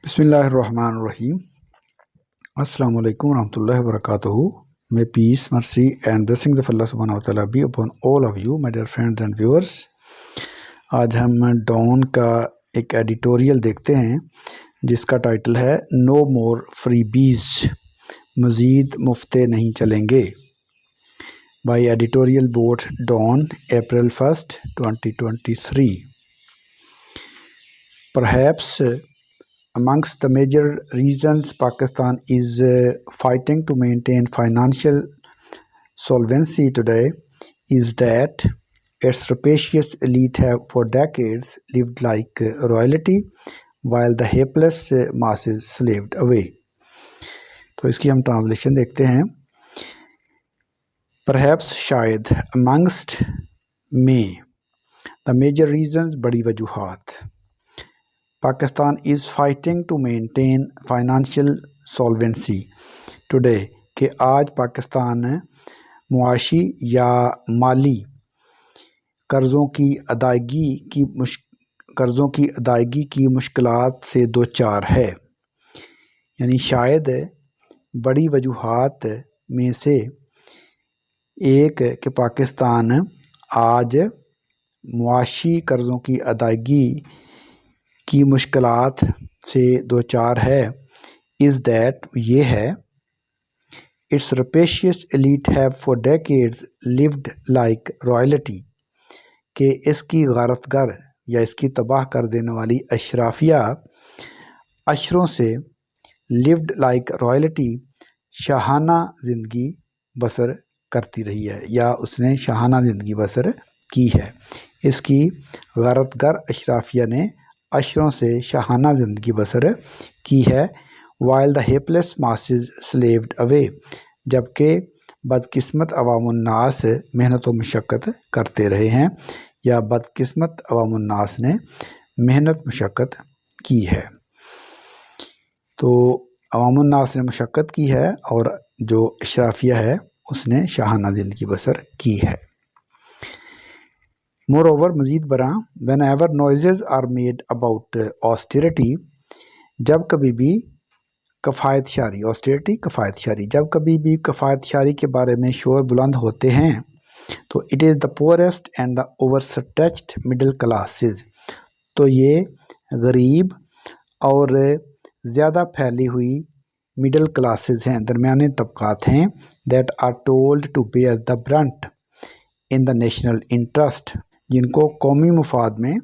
بسم اللہ الرحمن الرحیم۔ السلام علیکم ورحمۃ اللہ وبرکاتہ۔ May peace, mercy and blessings of Allah subhanahu wa ta'ala be upon all of you, my dear friends and viewers۔ آج ہم ڈان کا ایک ایڈیٹوریل دیکھتے ہیں جس کا ٹائٹل ہے نو مور فری بیز، مزید مفتے نہیں چلیں گے، by editorial board Dawn April 1st, 2023۔ Perhaps amongst the major reasons Pakistan is fighting to maintain financial solvency today is that its rapacious elite have for decades lived like royalty while the helpless masses slaved away۔ تو اس کی ہم translation دیکھتے ہیں۔ Perhaps شاید، amongst میں، the major reasons بڑی وجوہات، Pakistan is fighting to maintain financial solvency today کہ آج پاکستان معاشی یا مالی قرضوں کی ادائیگی کی مشکلات سے دوچار ہے۔ یعنی شاید بڑی وجوہات میں سے ایک کہ پاکستان آج معاشی قرضوں کی ادائیگی کی مشکلات سے دوچار ہے is that یہ ہے its rapacious elite have for decades lived like royalty کہ اس کی غارت گر یا اس کی تباہ کر دینے والی اشرافیہ عشروں سے lived like royalty شاہانہ زندگی بسر کرتی رہی ہے یا اس نے شاہانہ زندگی بسر کی ہے۔ اس کی غارت گر اشرافیہ نے عشروں سے شاہانہ زندگی بسر کی ہے while the helpless masses slaved away جبکہ بدقسمت عوام الناس محنت و مشقت کرتے رہے ہیں یا بدقسمت عوام الناس نے محنت مشقت کی ہے۔ تو عوام الناس نے مشقت کی ہے اور جو اشرافیہ ہے اس نے شاہانہ زندگی بسر کی ہے۔ Moreover مزید برآں whenever noises are made about austerity جب کبھی بھی کفایت شاری austerity کفایت شاری جب کبھی بھی کفایت شاری کے بارے میں شور بلند ہوتے ہیں تو it is the poorest and the overstretched middle classes تو یہ غریب اور زیادہ پھیلی ہوئی middle classes ہیں، درمیانے طبقات ہیں that are told to bear the brunt in the national interest جن کو قومی مفاد میں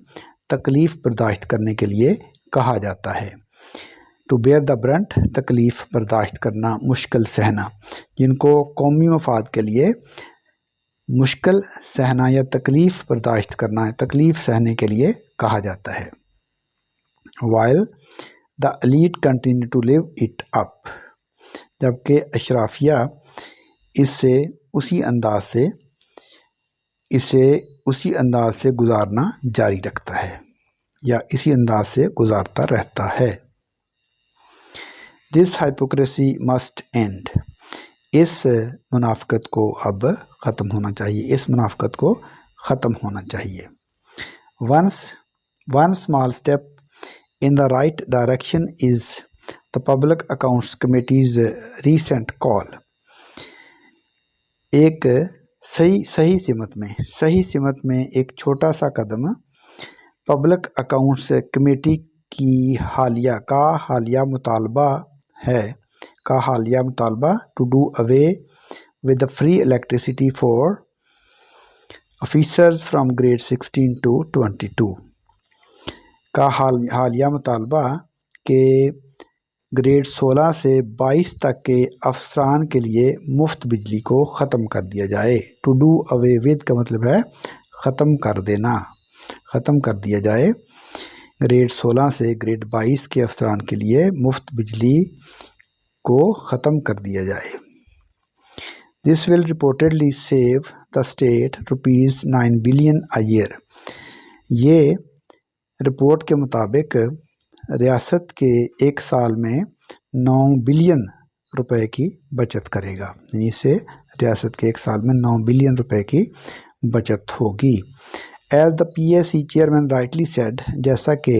تکلیف برداشت کرنے کے لیے کہا جاتا ہے۔ ٹو بیئر دا برنٹ تکلیف برداشت کرنا، مشکل سہنا، جن کو قومی مفاد کے لیے مشکل سہنا یا تکلیف برداشت کرنا ہے، تکلیف سہنے کے لیے کہا جاتا ہے۔ while the elite continue to live it up جبکہ اشرافیہ اسے اسی انداز سے گزارنا جاری رکھتا ہے یا اسی انداز سے گزارتا رہتا ہے۔ This hypocrisy must end اس منافقت کو اب ختم ہونا چاہیے، اس منافقت کو ختم ہونا چاہیے۔ One small step in the right direction is the Public Accounts Committee's recent call ایک صحیح سمت میں ایک چھوٹا سا قدم پبلک اکاؤنٹس کمیٹی کی حالیہ مطالبہ to do away with the free electricity for officers from grade 16 to 22 کا حالیہ مطالبہ کہ گریڈ 16 سے 22 تک کے افسران کے لیے مفت بجلی کو ختم کر دیا جائے۔ ٹو ڈو اوے ود کا مطلب ہے ختم کر دینا، ختم کر دیا جائے۔ گریڈ 16 سے گریڈ 22 کے افسران کے لیے مفت بجلی کو ختم کر دیا جائے۔ This will reportedly save the state ₹9 billion a year یہ رپورٹ کے مطابق ریاست کے ایک سال میں 9 بلین روپے کی بچت کرے گا، یعنی سے ریاست کے ایک سال میں 9 بلین روپے کی بچت ہوگی۔ As the PAC chairman rightly said جیسا کہ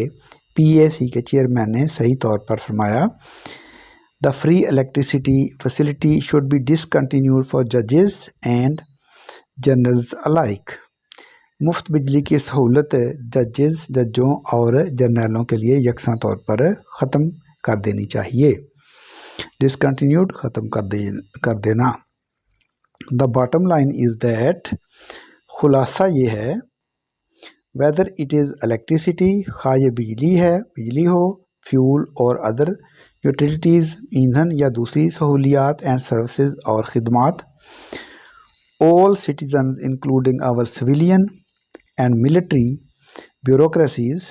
PAC کے چیئرمین نے صحیح طور پر فرمایا The free electricity facility should be discontinued for judges and generals alike. مفت بجلی کی سہولت ججوں اور جرنیلوں کے لیے یکساں طور پر ختم کر دینی چاہیے. ڈسکنٹینیوڈ ختم کر دینا. The bottom line is that خلاصہ یہ ہے whether it is electricity خواہ یہ بجلی ہو فیول اور ادر یوٹیلیٹیز ایندھن یا دوسری سہولیات اینڈ سروسز اور خدمات. all citizens including our civilian and military bureaucracies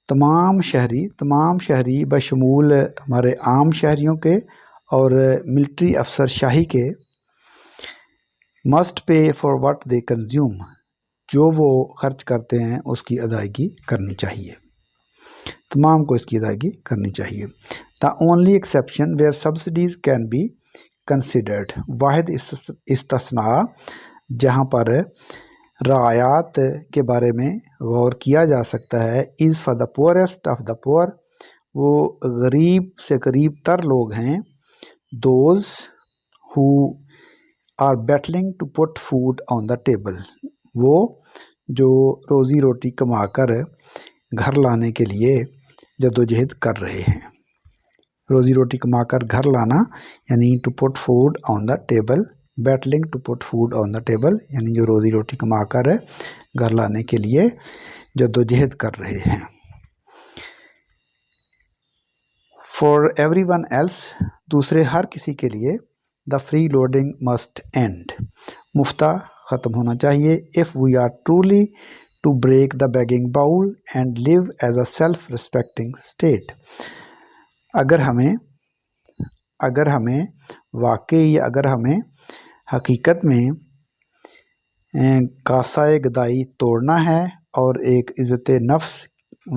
تمام شہری بشمول ہمارے عام شہریوں کے اور ملٹری افسر شاہی کے must pay for what they consume جو وہ خرچ کرتے ہیں اس کی ادائیگی کرنی چاہیے. تمام کو اس کی ادائیگی کرنی چاہیے. The only exception where subsidies can be considered واحد استثناء جہاں پر رعایات کے بارے میں غور کیا جا سکتا ہے is for the poorest of the poor وہ غریب سے غریب تر لوگ ہیں. those who are battling to put food on the table وہ جو روزی روٹی کما کر گھر لانے کے لیے جدوجہد کر رہے ہیں. روزی روٹی کما کر گھر لانا یعنی to put food on the table. Battling to put food on the table یعنی جو روزی روٹی کما کر گھر لانے کے لیے جدوجہد کر رہے ہیں. فار ایوری ون ایلس دوسرے ہر کسی کے لیے the free loading must and مفتہ ختم ہونا چاہیے. if we are truly to break the begging bowl and live as a self-respecting state اگر ہمیں حقیقت میں کاسۂ گدائی توڑنا ہے اور ایک عزت نفس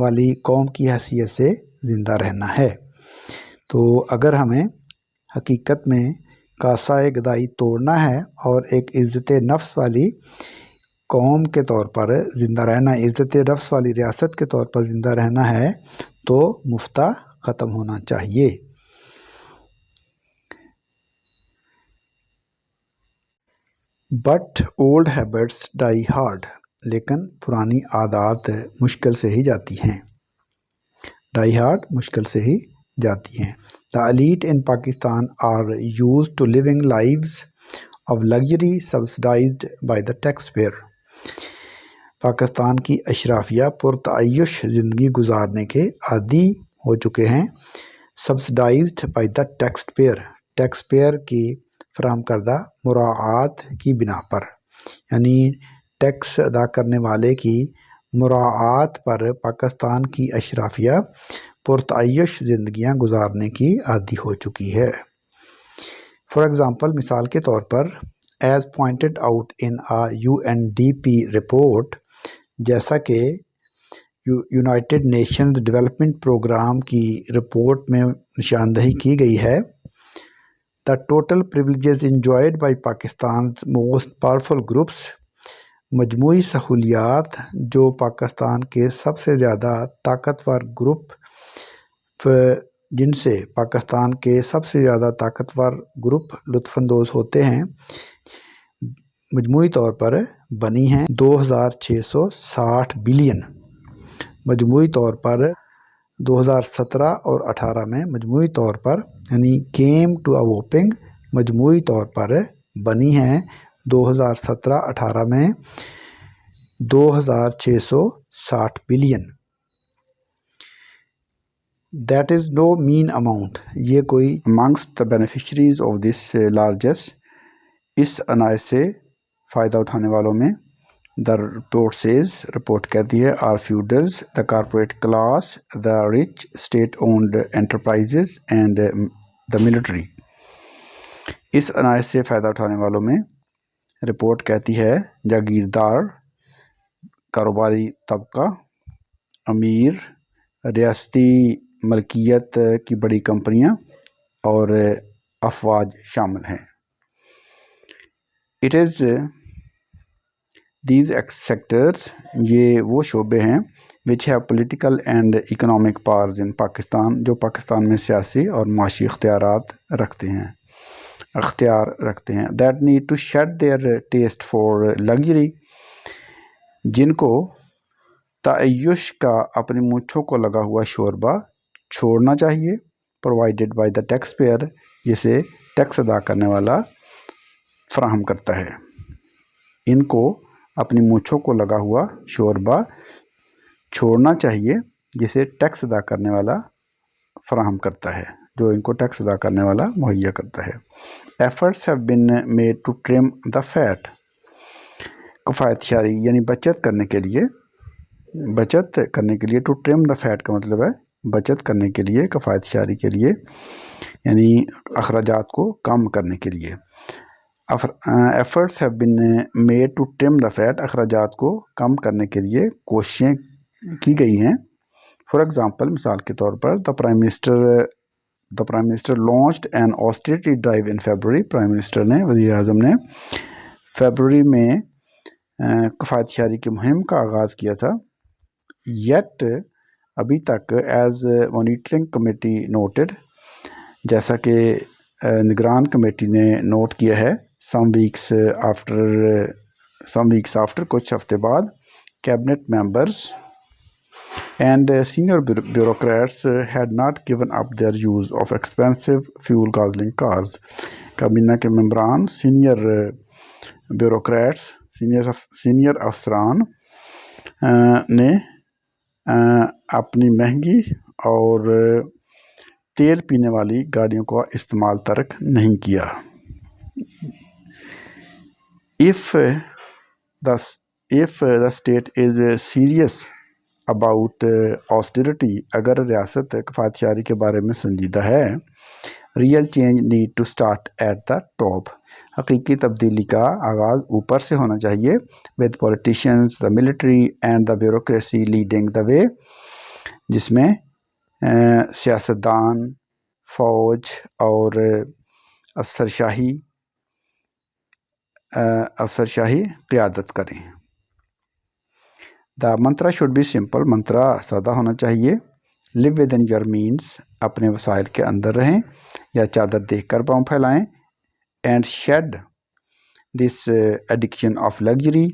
والی قوم کی حیثیت سے زندہ رہنا ہے. تو اگر ہمیں حقیقت میں کاسۂ گدائی توڑنا ہے اور ایک عزت نفس والی قوم کے طور پر زندہ رہنا عزت نفس والی ریاست کے طور پر زندہ رہنا ہے تو مفتہ ختم ہونا چاہیے. But old habits dye hard لیکن پرانی عادات مشکل سے ہی جاتی ہیں. ڈائی ہارڈ مشکل سے ہی جاتی ہیں. The elite in Pakistan are used to living lives of luxury subsidized by the taxpayer. Pakistan کی اشرافیہ پرتعیش زندگی گزارنے کے عادی ہو چکے ہیں. Subsidised by the taxpayer taxpayer کی فراہم کردہ مراعات کی بنا پر یعنی ٹیکس ادا کرنے والے کی مراعات پر پاکستان کی اشرافیہ پرتعیش زندگیاں گزارنے کی عادی ہو چکی ہے. فار ایگزامپل مثال کے طور پر as pointed out in UNDP report جیسا کہ یونائٹڈ نیشنز ڈیولپمنٹ پروگرام کی رپورٹ میں نشاندہی کی گئی ہے. The total privileges enjoyed by Pakistan's most powerful groups مجموعی سہولیات جو پاکستان کے سب سے زیادہ طاقتور گروپ جن سے پاکستان کے سب سے زیادہ طاقتور گروپ لطف اندوز ہوتے ہیں مجموعی طور پر بنی ہیں 2660 بلین. مجموعی طور پر 2017 اور 18 میں مجموعی طور پر یعنی کیم ٹو اے ووپنگ مجموعی طور پر بنی ہیں 2017-18 میں 2660 billion. That is no mean amount یہ کوئی amongst the beneficiaries of this largest اس عنایت سے فائدہ اٹھانے والوں میں the report says رپورٹ کہتی ہے are feudals the corporate class the rich state owned enterprises and the military. اس عنایت سے فائدہ اٹھانے والوں میں رپورٹ کہتی ہے جاگیردار کاروباری طبقہ امیر ریاستی ملکیت کی بڑی کمپنیاں اور افواج شامل ہیں. It is دیز سیکٹرز یہ وہ شعبے ہیں which have political and economic powers in Pakistan جو پاکستان میں سیاسی اور معاشی اختیار رکھتے ہیں that need to shed their taste for luxury جن کو تعیش کا اپنی مونچھوں کو لگا ہوا شوربہ چھوڑنا چاہیے provided by the taxpayer جسے ٹیکس ادا کرنے والا فراہم کرتا ہے. ان کو اپنی مونچھوں کو لگا ہوا شوربہ چھوڑنا چاہیے جسے ٹیکس ادا کرنے والا فراہم کرتا ہے جو ان کو ٹیکس ادا کرنے والا مہیا کرتا ہے. Efforts have been made to trim the fat کفایت شاری یعنی بچت کرنے کے لیے ٹو ٹرم دا فیٹ کا مطلب ہے بچت کرنے کے لیے کفایت شاری کے لیے یعنی اخراجات کو کم کرنے کے لیے. Efforts have been made to trim the fat اخراجات کو کم کرنے کے لیے کوششیں کی گئی ہیں. فار ایگزامپل مثال کے طور پر the prime minister launched an austerity drive in February prime minister نے وزیر اعظم نے فیبرری میں کفایت شاری کی مہم کا آغاز کیا تھا. یٹ ابھی تک ایز مانیٹرنگ کمیٹی نوٹڈ جیسا کہ نگران کمیٹی نے نوٹ کیا ہے سم ویکس آفٹر کچھ ہفتے بعد cabinet members and senior bureaucrats had not given up their use of expensive fuel guzzling cars. کابینہ کے ممبران سینئر افسران نے اپنی مہنگی اور تیل پینے والی گاڑیوں کا استعمال ترک نہیں کیا. If the state is serious about austerity اگر ریاست کفایت شاری کے بارے میں سنجیدہ ہے real change need to start at the top حقیقی تبدیلی کا آغاز اوپر سے ہونا چاہیے with politicians the military and the bureaucracy leading the way جس میں سیاستدان فوج اور افسرشاہی قیادت کریں. The mantra should be simple mantra سادہ ہونا چاہیے. Live with in your means اپنے وسائل کے اندر رہیں یا چادر دیکھ کر پاؤں پھیلائیں. And shed this addiction of luxury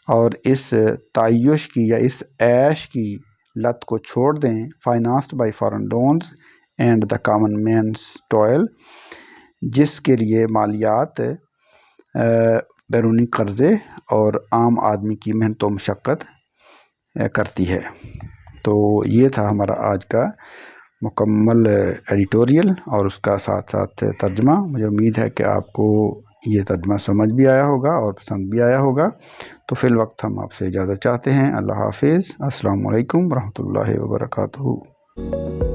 اور اس تعیش کی یا اس عیش کی لت کو چھوڑ دیں. Financed by foreign loans and the common means twelve جس کے لیے مالیات بیرونی قرضے اور عام آدمی کی محنت و مشقت کرتی ہے. تو یہ تھا ہمارا آج کا مکمل ایڈیٹوریل اور اس کا ساتھ ساتھ ترجمہ. مجھے امید ہے کہ آپ کو یہ ترجمہ سمجھ بھی آیا ہوگا اور پسند بھی آیا ہوگا. تو فی الوقت ہم آپ سے اجازت چاہتے ہیں. اللہ حافظ. السلام علیکم ورحمۃ اللہ وبرکاتہ.